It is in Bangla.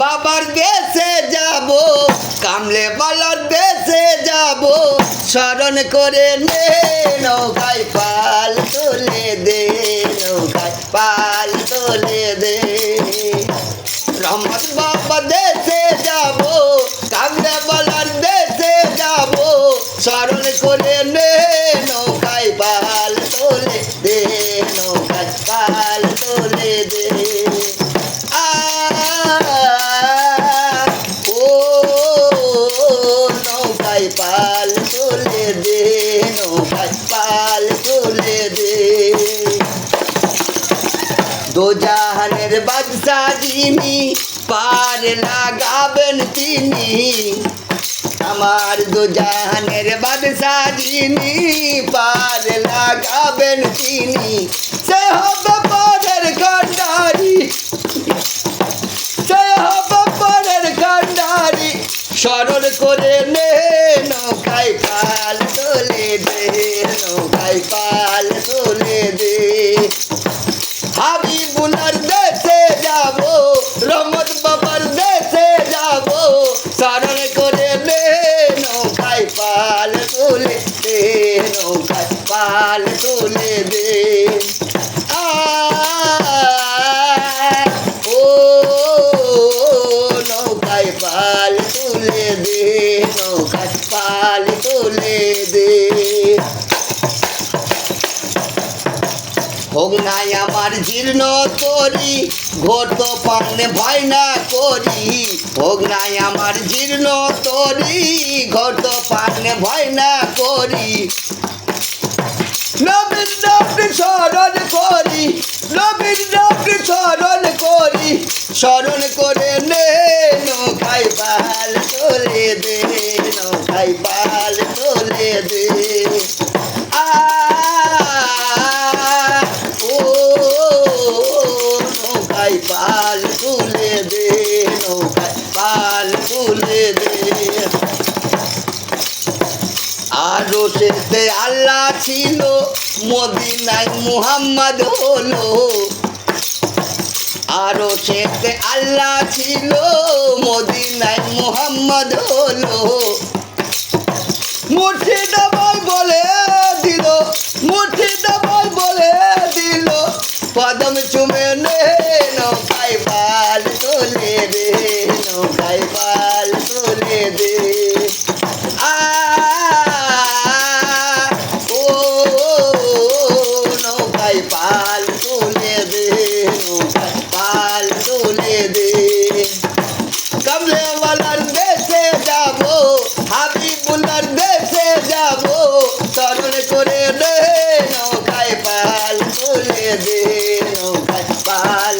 বাবার দেশে যাব, কামলে বালার দেশে যাব, স্মরণ করে নে নৌকায় পাল তুলে দে, নৌকায় পাল তুলে দে। রহমত বাবা দেশে যাব, কামলে বালার দেশে যাব, স্মরণ করে নে নৌকায় পাল তুলে দে, নৌকায় পাল তুলে দে। নৌকায় পাল তুলে দে, নৌকায় পাল তুলে দে। দো জাহানের বাদশা যিনি পার লাগাবেন তিনি, আমার দো জাহানের বাদশা যিনি পার লাগাবেন তিনি, সে হবে পরের কান্ডারি, সে হবে পরের কান্ডারি, স্মরণ করে নে নৌকায় পাল তুলে দে, নৌকায় পাল তুলে দে। হাবিবুল্লার দেশে যাব, রহমত বাবার দেশে যাব, স্মরণ করে নে নৌকায় পাল তুলে দে, নৌকায় পাল তুলে দে। নৌকায় পাল তুলে দে, নৌকায় পাল তুলে দে। হোক নাই আমার জীর্ণ তরি, ঘোর তো পানে ভয় না করি, হোক নাই আমার জীর্ণ তরি, ঘোর তো পানে ভয় না করি। নবীর নামটি স্মরণ করি, নবীর নামটি স্মরণ করি, স্মরণ করে নে নৌকায় পাল তুলে দে, নৌকায় পাল তুলে দে। নৌকায় পাল তুলে দে, নৌকায় পাল তুলে দে। আরো শেষে আল্লাহ ছিল, মদিনায় মুহাম্মদ হলো, আরো শেষে আল্লাহ ছিল, মদিনায় মুহাম্মদ হলো। মুর্শিদ আমায় বলে দিল, মুর্শিদ আমায় বলে দিল, কদম চুমে নে নৌকায় পাল তুলে দে, নৌকায় পাল তুলে দে। নৌকায় পাল তুলে দে, নৌকায় পাল তুলে দে। কামলেওয়ালার দেশে যাব, হাবিবুল্লার দেশে যাব, স্মরণ করে নে নৌকায় পাল তুলে দে, নৌকায় পাল